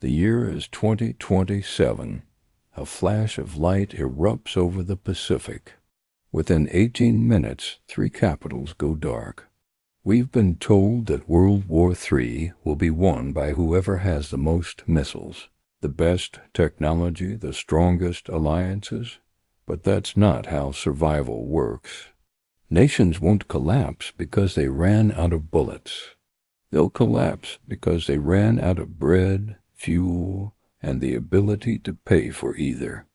The year is 2027. A flash of light erupts over the Pacific. Within 18 minutes, 3 capitals go dark. We've been told that World War III will be won by whoever has the most missiles, the best technology, the strongest alliances, but that's not how survival works. Nations won't collapse because they ran out of bullets. They'll collapse because they ran out of bread, fuel, and the ability to pay for either.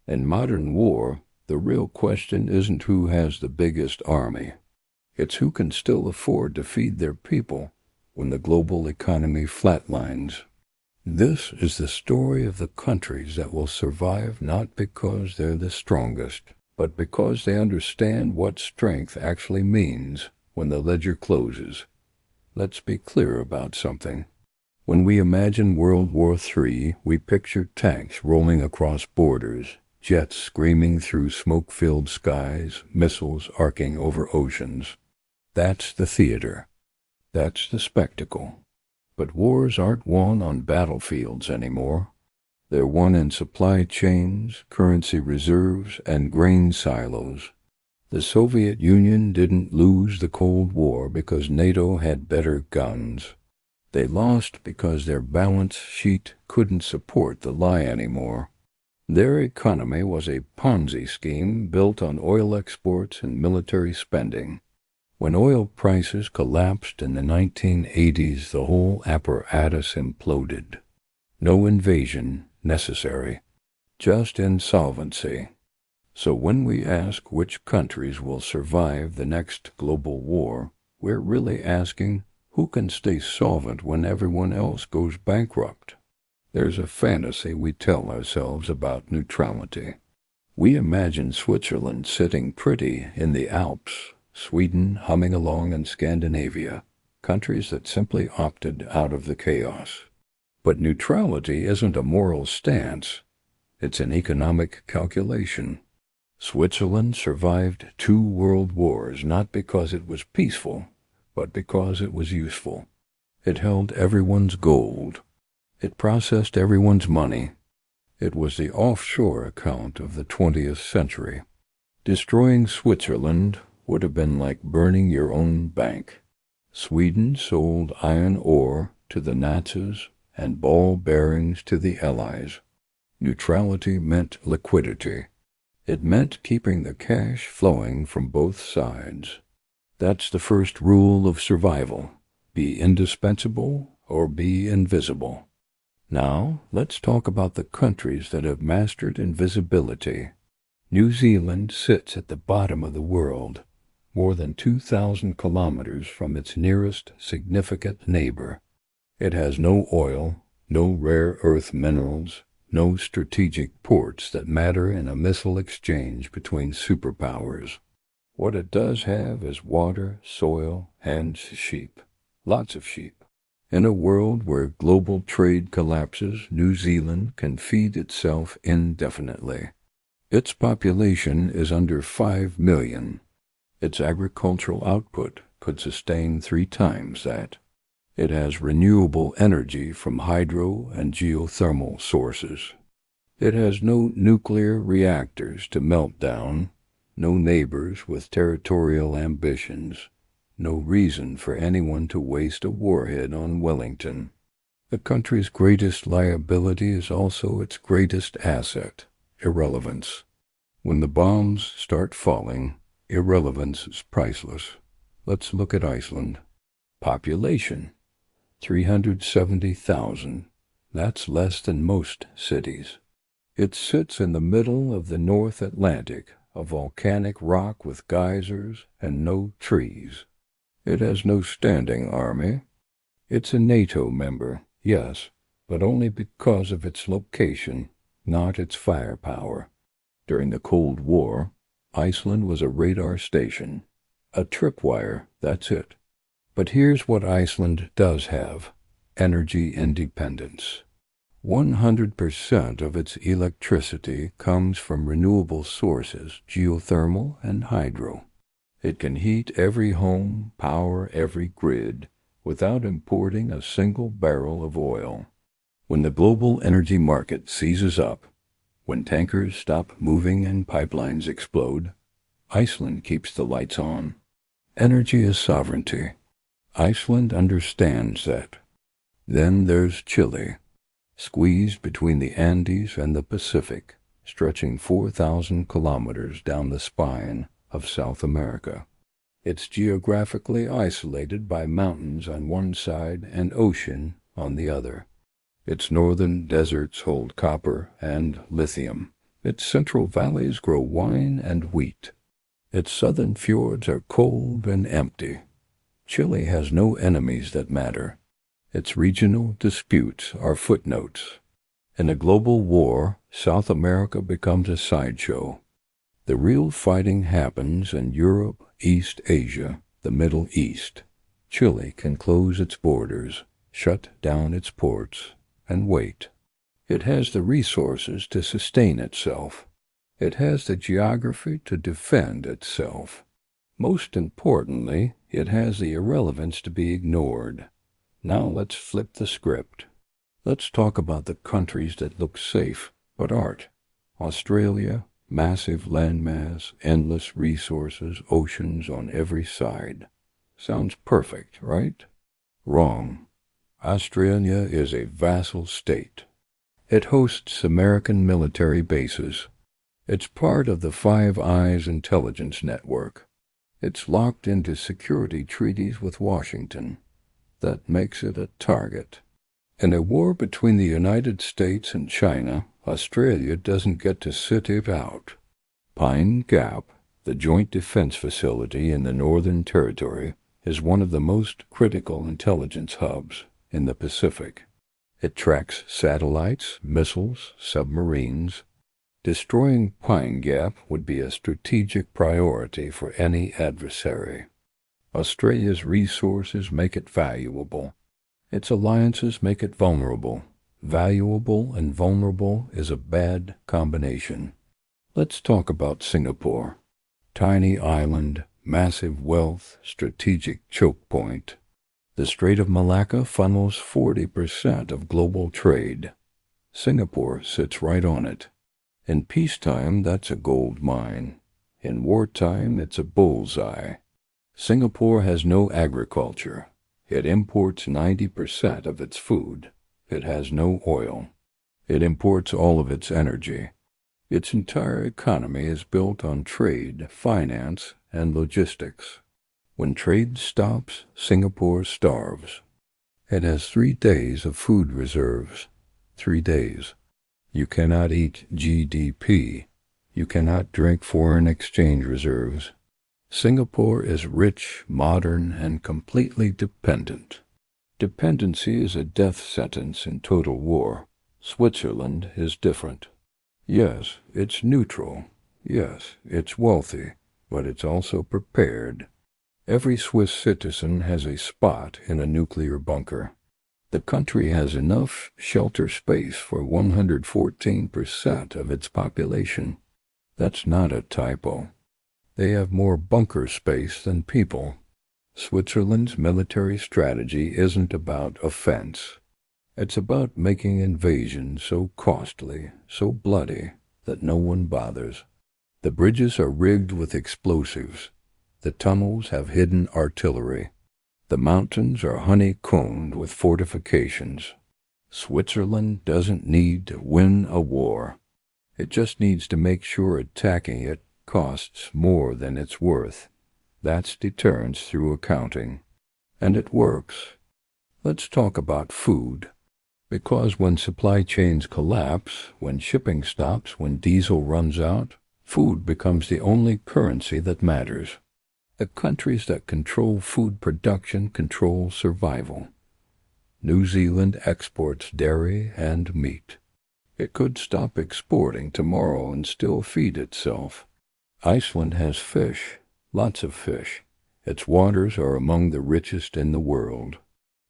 In modern war, the real question isn't who has the biggest army. It's who can still afford to feed their people when the global economy flatlines. This is the story of the countries that will survive not because they're the strongest, but because they understand what strength actually means when the ledger closes. Let's be clear about something. When we imagine World War III, we picture tanks rolling across borders, jets screaming through smoke-filled skies, missiles arcing over oceans. That's the theater. That's the spectacle. But wars aren't won on battlefields anymore. They're won in supply chains, currency reserves, and grain silos. The Soviet Union didn't lose the Cold War because NATO had better guns. They lost because their balance sheet couldn't support the lie anymore. Their economy was a Ponzi scheme built on oil exports and military spending. When oil prices collapsed in the 1980s, the whole apparatus imploded. No invasion necessary, just insolvency. So when we ask which countries will survive the next global war, we're really asking who can stay solvent when everyone else goes bankrupt. There's a fantasy we tell ourselves about neutrality. We imagine Switzerland sitting pretty in the Alps, Sweden humming along in Scandinavia, countries that simply opted out of the chaos. But neutrality isn't a moral stance. It's an economic calculation. Switzerland survived 2 world wars not because it was peaceful, but because it was useful. It held everyone's gold. It processed everyone's money. It was the offshore account of the 20th century. Destroying Switzerland would have been like burning your own bank. Sweden sold iron ore to the Nazis and ball bearings to the Allies. Neutrality meant liquidity. It meant keeping the cash flowing from both sides. That's the first rule of survival. Be indispensable or be invisible. Now, let's talk about the countries that have mastered invisibility. New Zealand sits at the bottom of the world, more than 2,000 kilometers from its nearest significant neighbor. It has no oil, no rare earth minerals, no strategic ports that matter in a missile exchange between superpowers. What it does have is water, soil, and sheep. Lots of sheep. In a world where global trade collapses, New Zealand can feed itself indefinitely. Its population is under 5 million. Its agricultural output could sustain 3 times that. It has renewable energy from hydro and geothermal sources. It has no nuclear reactors to melt down, no neighbors with territorial ambitions, no reason for anyone to waste a warhead on Wellington. The country's greatest liability is also its greatest asset, irrelevance. When the bombs start falling, irrelevance is priceless. Let's look at Iceland. Population, 370,000. That's less than most cities. It sits in the middle of the North Atlantic, a volcanic rock with geysers and no trees. It has no standing army. It's a NATO member, yes, but only because of its location, not its firepower. During the Cold War, Iceland was a radar station. A tripwire, that's it. But here's what Iceland does have: energy independence. 100% of its electricity comes from renewable sources, geothermal and hydro. It can heat every home, power every grid, without importing a single barrel of oil. When the global energy market seizes up, when tankers stop moving and pipelines explode, Iceland keeps the lights on. Energy is sovereignty. Iceland understands that. Then there's Chile, squeezed between the Andes and the Pacific, stretching 4,000 kilometers down the spine of South America. It's geographically isolated by mountains on one side and ocean on the other. Its northern deserts hold copper and lithium. Its central valleys grow wine and wheat. Its southern fjords are cold and empty. Chile has no enemies that matter. Its regional disputes are footnotes. In a global war, South America becomes a sideshow. The real fighting happens in Europe, East Asia, the Middle East. Chile can close its borders, shut down its ports, and wait. It has the resources to sustain itself. It has the geography to defend itself. Most importantly, it has the irrelevance to be ignored. Now let's flip the script. Let's talk about the countries that look safe, but aren't. Australia, massive landmass, endless resources, oceans on every side. Sounds perfect, right? Wrong. Australia is a vassal state. It hosts American military bases. It's part of the Five Eyes intelligence network. It's locked into security treaties with Washington. That makes it a target. In a war between the United States and China, Australia doesn't get to sit it out. Pine Gap, the Joint Defense Facility in the Northern Territory, is one of the most critical intelligence hubs in the Pacific. It tracks satellites, missiles, submarines. Destroying Pine Gap would be a strategic priority for any adversary. Australia's resources make it valuable. Its alliances make it vulnerable. Valuable and vulnerable is a bad combination. Let's talk about Singapore. Tiny island, massive wealth, strategic choke point. The Strait of Malacca funnels 40% of global trade. Singapore sits right on it. In peacetime, that's a gold mine. In wartime, it's a bullseye. Singapore has no agriculture. It imports 90% of its food. It has no oil. It imports all of its energy. Its entire economy is built on trade, finance, and logistics. When trade stops, Singapore starves. It has 3 days of food reserves. 3 days. You cannot eat GDP. You cannot drink foreign exchange reserves. Singapore is rich, modern, and completely dependent. Dependency is a death sentence in total war. Switzerland is different. Yes, it's neutral. Yes, it's wealthy, but it's also prepared. Every Swiss citizen has a spot in a nuclear bunker. The country has enough shelter space for 114% of its population. That's not a typo. They have more bunker space than people. Switzerland's military strategy isn't about offense. It's about making invasion so costly, so bloody, that no one bothers. The bridges are rigged with explosives. The tunnels have hidden artillery. The mountains are honeycombed with fortifications. Switzerland doesn't need to win a war. It just needs to make sure attacking it costs more than it's worth. That's deterrence through accounting. And it works. Let's talk about food. Because when supply chains collapse, when shipping stops, when diesel runs out, food becomes the only currency that matters. The countries that control food production control survival. New Zealand exports dairy and meat. It could stop exporting tomorrow and still feed itself. Iceland has fish, lots of fish. Its waters are among the richest in the world.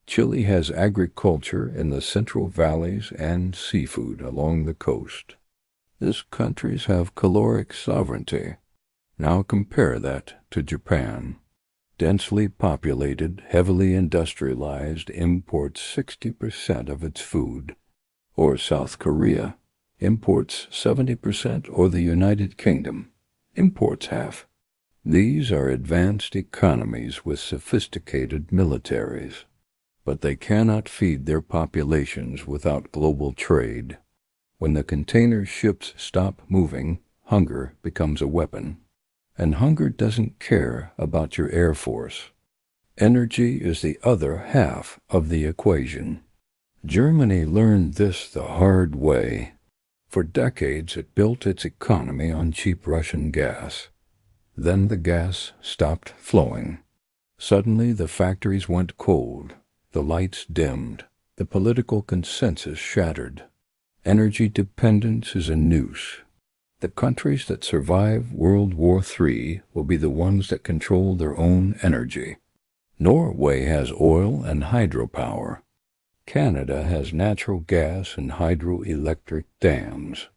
Chile has agriculture in the central valleys and seafood along the coast. These countries have caloric sovereignty. Now compare that to Japan. Densely populated, heavily industrialized, imports 60% of its food. Or South Korea imports 70%, or the United Kingdom imports half. These are advanced economies with sophisticated militaries, but they cannot feed their populations without global trade. When the container ships stop moving, hunger becomes a weapon. And hunger doesn't care about your Air Force. Energy is the other half of the equation. Germany learned this the hard way. For decades it built its economy on cheap Russian gas. Then the gas stopped flowing. Suddenly the factories went cold, the lights dimmed, the political consensus shattered. Energy dependence is a noose. The countries that survive World War III will be the ones that control their own energy. Norway has oil and hydropower. Canada has natural gas and hydroelectric dams.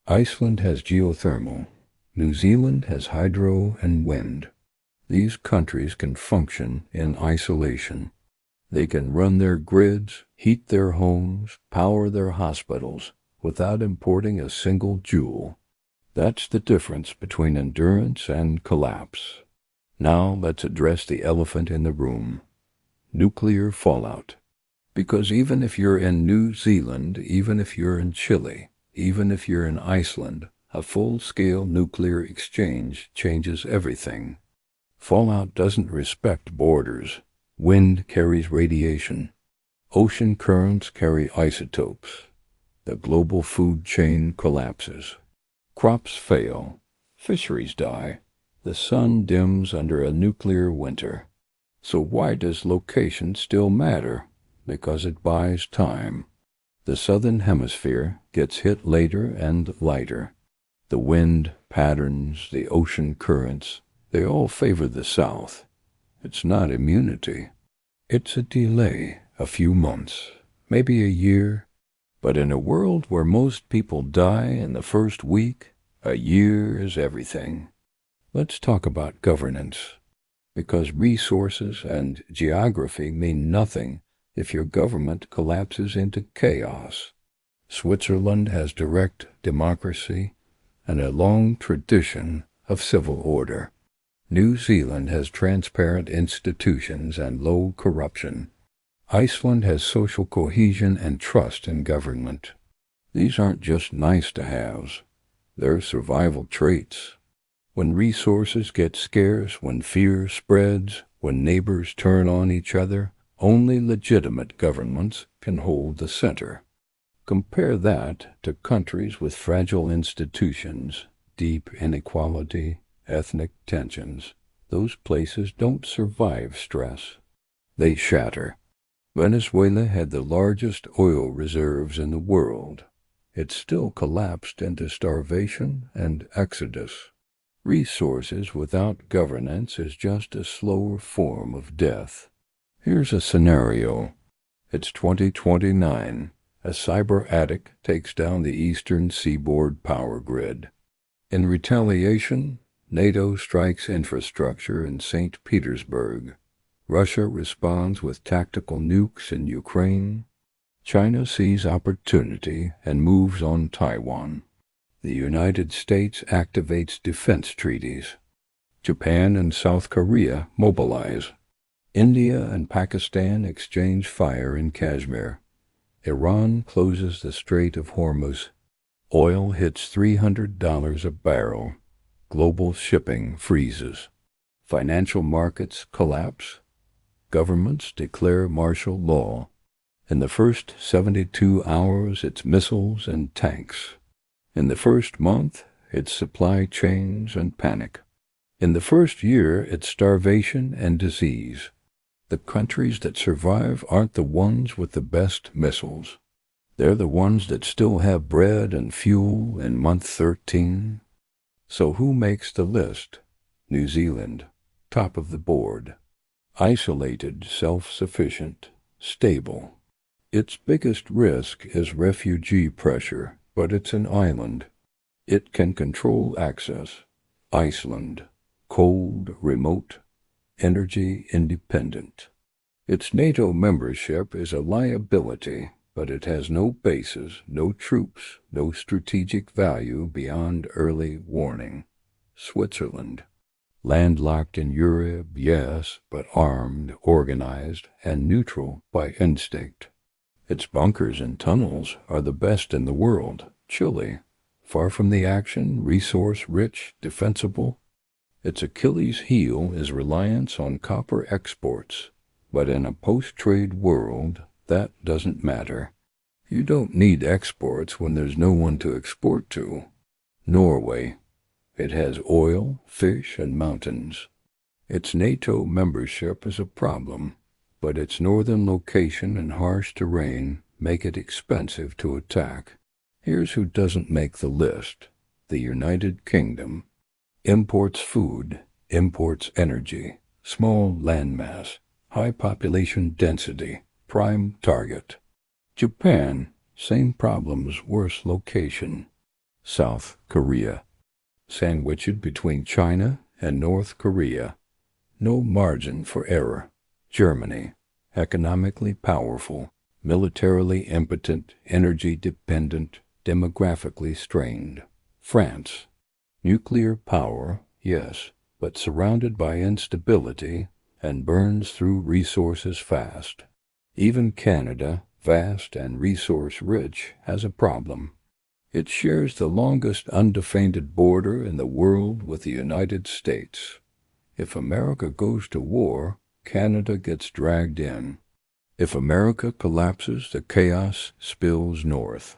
Iceland has geothermal. New Zealand has hydro and wind. These countries can function in isolation. They can run their grids, heat their homes, power their hospitals, without importing a single joule. That's the difference between endurance and collapse. Now let's address the elephant in the room: nuclear fallout. Because even if you're in New Zealand, even if you're in Chile, even if you're in Iceland, a full-scale nuclear exchange changes everything. Fallout doesn't respect borders. Wind carries radiation. Ocean currents carry isotopes. The global food chain collapses. Crops fail. Fisheries die. The sun dims under a nuclear winter. So why does location still matter? Because it buys time. The southern hemisphere gets hit later and lighter. The wind patterns, the ocean currents, they all favor the south. It's not immunity. It's a delay, a few months, maybe a year. But in a world where most people die in the first week, a year is everything. Let's talk about governance. Because resources and geography mean nothing if your government collapses into chaos. Switzerland has direct democracy and a long tradition of civil order. New Zealand has transparent institutions and low corruption. Iceland has social cohesion and trust in government. These aren't just nice-to-haves. They're survival traits. When resources get scarce, when fear spreads, when neighbors turn on each other, only legitimate governments can hold the center. Compare that to countries with fragile institutions, deep inequality, ethnic tensions. Those places don't survive stress. They shatter. Venezuela had the largest oil reserves in the world. It still collapsed into starvation and exodus. Resources without governance is just a slower form of death. Here's a scenario. It's 2029. A cyber attack takes down the eastern seaboard power grid. In retaliation, NATO strikes infrastructure in St. Petersburg. Russia responds with tactical nukes in Ukraine. China sees opportunity and moves on Taiwan. The United States activates defense treaties. Japan and South Korea mobilize. India and Pakistan exchange fire in Kashmir. Iran closes the Strait of Hormuz. Oil hits $300 a barrel. Global shipping freezes. Financial markets collapse. Governments declare martial law. In the first 72 hours, it's missiles and tanks. In the first month, it's supply chains and panic. In the first year, it's starvation and disease. The countries that survive aren't the ones with the best missiles. They're the ones that still have bread and fuel in month 13. So who makes the list? New Zealand, top of the board. Isolated, self-sufficient, stable. Its biggest risk is refugee pressure, but it's an island. It can control access. Iceland, cold, remote, energy independent. Its NATO membership is a liability, but it has no bases, no troops, no strategic value beyond early warning. Switzerland. Landlocked in Europe, yes, but armed, organized, and neutral by instinct. Its bunkers and tunnels are the best in the world. Chile. Far from the action, resource-rich, defensible. Its Achilles heel is reliance on copper exports. But in a post-trade world, that doesn't matter. You don't need exports when there's no one to export to. Norway. It has oil, fish, and mountains. Its NATO membership is a problem, but its northern location and harsh terrain make it expensive to attack. Here's who doesn't make the list. The United Kingdom. Imports food, imports energy, small landmass, high population density, prime target. Japan, same problems, worse location. South Korea. Sandwiched between China and North Korea. No margin for error. Germany. Economically powerful, militarily impotent, energy dependent, demographically strained. France. Nuclear power, yes, but surrounded by instability and burns through resources fast. Even Canada, vast and resource-rich, has a problem. It shares the longest undefended border in the world with the United States. If America goes to war, Canada gets dragged in. If America collapses, the chaos spills north.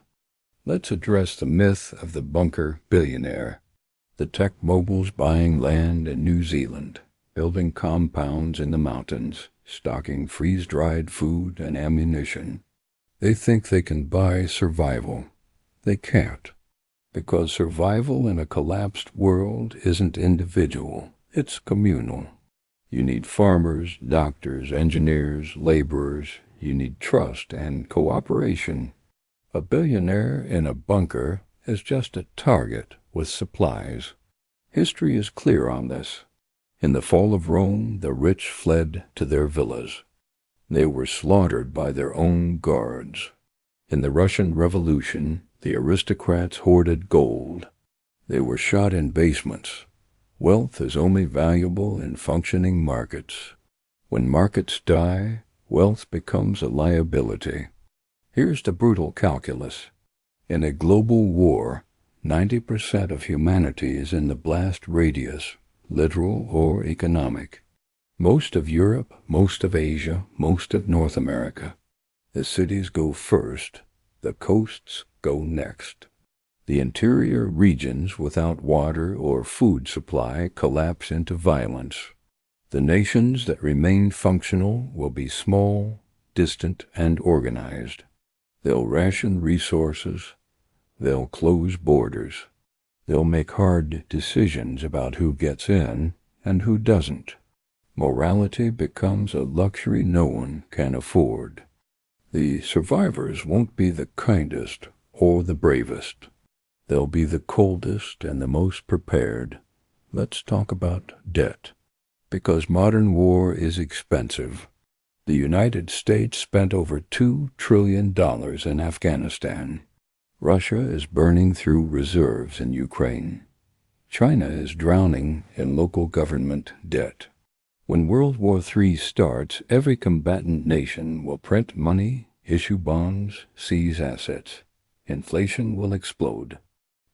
Let's address the myth of the bunker billionaire. The tech moguls buying land in New Zealand, building compounds in the mountains, stocking freeze-dried food and ammunition. They think they can buy survival. They can't, because survival in a collapsed world isn't individual, it's communal. You need farmers, doctors, engineers, laborers. You need trust and cooperation. A billionaire in a bunker is just a target with supplies. History is clear on this. In the fall of Rome, the rich fled to their villas. They were slaughtered by their own guards. In the Russian Revolution, the aristocrats hoarded gold. They were shot in basements. Wealth is only valuable in functioning markets. When markets die, wealth becomes a liability. Here's the brutal calculus. In a global war, 90% of humanity is in the blast radius, literal or economic. Most of Europe, most of Asia, most of North America. The cities go first, the coasts go next. The interior regions without water or food supply collapse into violence. The nations that remain functional will be small, distant, and organized. They'll ration resources. They'll close borders. They'll make hard decisions about who gets in and who doesn't. Morality becomes a luxury no one can afford. The survivors won't be the kindest or the bravest. They'll be the coldest and the most prepared. Let's talk about debt. Because modern war is expensive. The United States spent over $2 trillion in Afghanistan. Russia is burning through reserves in Ukraine. China is drowning in local government debt. When World War III starts, every combatant nation will print money, issue bonds, seize assets. Inflation will explode.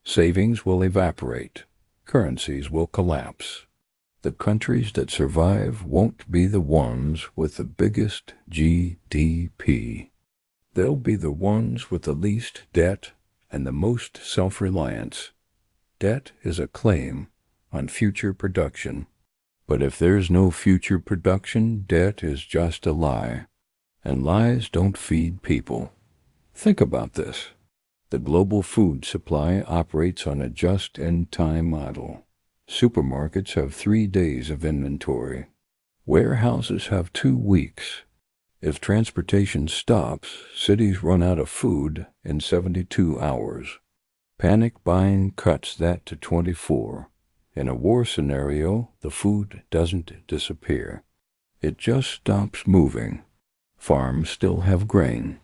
Savings will evaporate. Currencies will collapse. The countries that survive won't be the ones with the biggest GDP. They'll be the ones with the least debt and the most self-reliance. Debt is a claim on future production. But if there's no future production, debt is just a lie. And lies don't feed people. Think about this. The global food supply operates on a just-in-time model. Supermarkets have 3 days of inventory. Warehouses have 2 weeks. If transportation stops, cities run out of food in 72 hours. Panic buying cuts that to 24. In a war scenario, the food doesn't disappear. It just stops moving. Farms still have grain.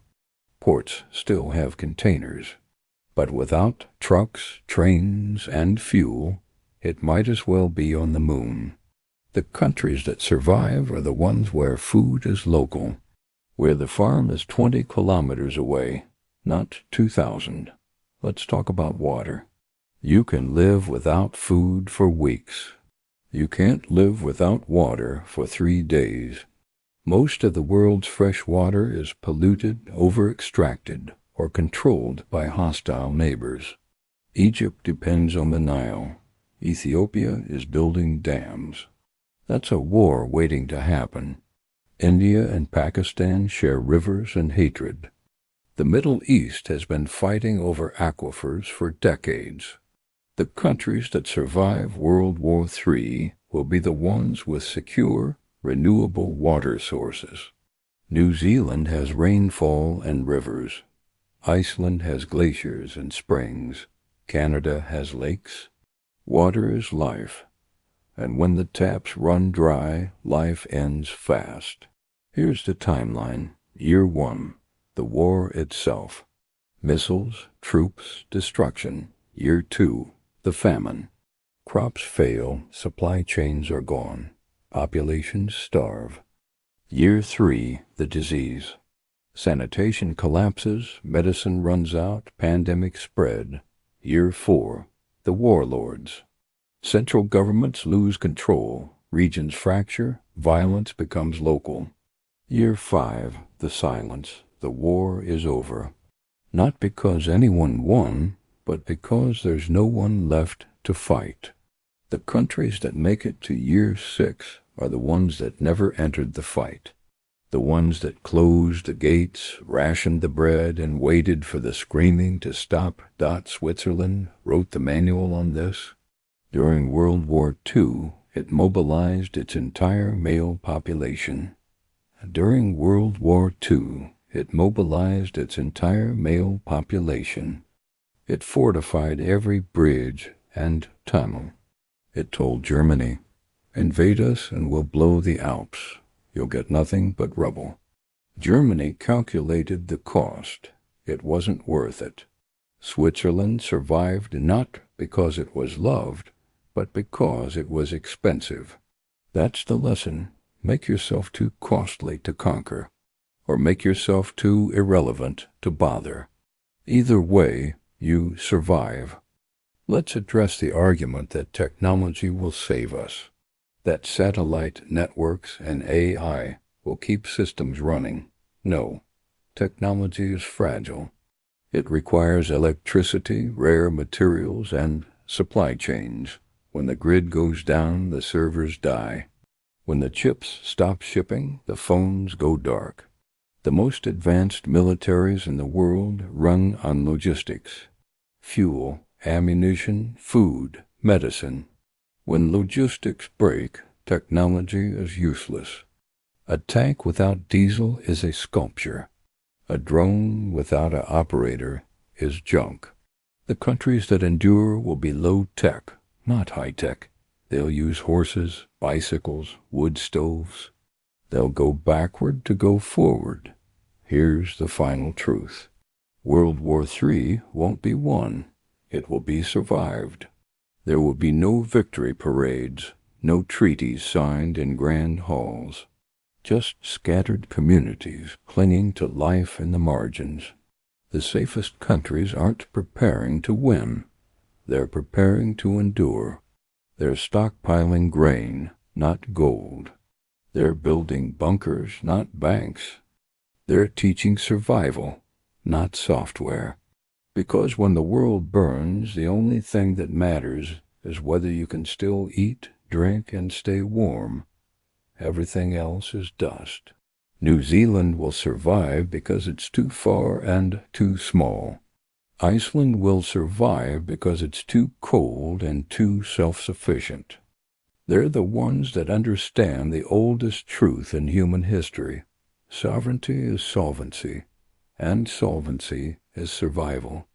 Ports still have containers. But without trucks, trains, and fuel, it might as well be on the moon. The countries that survive are the ones where food is local, where the farm is 20 kilometers away, not 2,000. Let's talk about water. You can live without food for weeks. You can't live without water for 3 days. Most of the world's fresh water is polluted, over-extracted, or controlled by hostile neighbors. Egypt depends on the Nile. Ethiopia is building dams. That's a war waiting to happen. India and Pakistan share rivers and hatred. The Middle East has been fighting over aquifers for decades. The countries that survive World War III will be the ones with secure, renewable water sources. New Zealand has rainfall and rivers. Iceland has glaciers and springs. Canada has lakes. Water is life, and when the taps run dry, life ends fast. Here's the timeline. Year 1, the war itself. Missiles, troops, destruction. Year 2, the famine. Crops fail, supply chains are gone. Populations starve. Year 3, the disease. Sanitation collapses, medicine runs out, pandemic spread. Year 4, the warlords. Central governments lose control, regions fracture, violence becomes local. Year 5, the silence. The war is over. Not because anyone won, but because there's no one left to fight. The countries that make it to year 6 are the ones that never entered the fight. The ones that closed the gates, rationed the bread, and waited for the screaming to stop. Switzerland wrote the manual on this. During World War II, it mobilized its entire male population. During World War II, it mobilized its entire male population. It fortified every bridge and tunnel. It told Germany, invade us and we'll blow the Alps. You'll get nothing but rubble. Germany calculated the cost. It wasn't worth it. Switzerland survived not because it was loved, but because it was expensive. That's the lesson. Make yourself too costly to conquer, or make yourself too irrelevant to bother. Either way, you survive. Let's address the argument that technology will save us, that satellite networks and AI will keep systems running. No, technology is fragile. It requires electricity, rare materials, and supply chains. When the grid goes down, the servers die. When the chips stop shipping, the phones go dark. The most advanced militaries in the world run on logistics. Fuel, ammunition, food, medicine. When logistics break, technology is useless. A tank without diesel is a sculpture. A drone without an operator is junk. The countries that endure will be low-tech, not high-tech. They'll use horses, bicycles, wood stoves. They'll go backward to go forward. Here's the final truth. World War III won't be won. It will be survived. There will be no victory parades, no treaties signed in grand halls. Just scattered communities clinging to life in the margins. The safest countries aren't preparing to win. They're preparing to endure. They're stockpiling grain, not gold. They're building bunkers, not banks. They're teaching survival, not software. Because when the world burns, the only thing that matters is whether you can still eat, drink, and stay warm. Everything else is dust. New Zealand will survive because it's too far and too small. Iceland will survive because it's too cold and too self-sufficient. They're the ones that understand the oldest truth in human history. Sovereignty is solvency, and solvency is survival.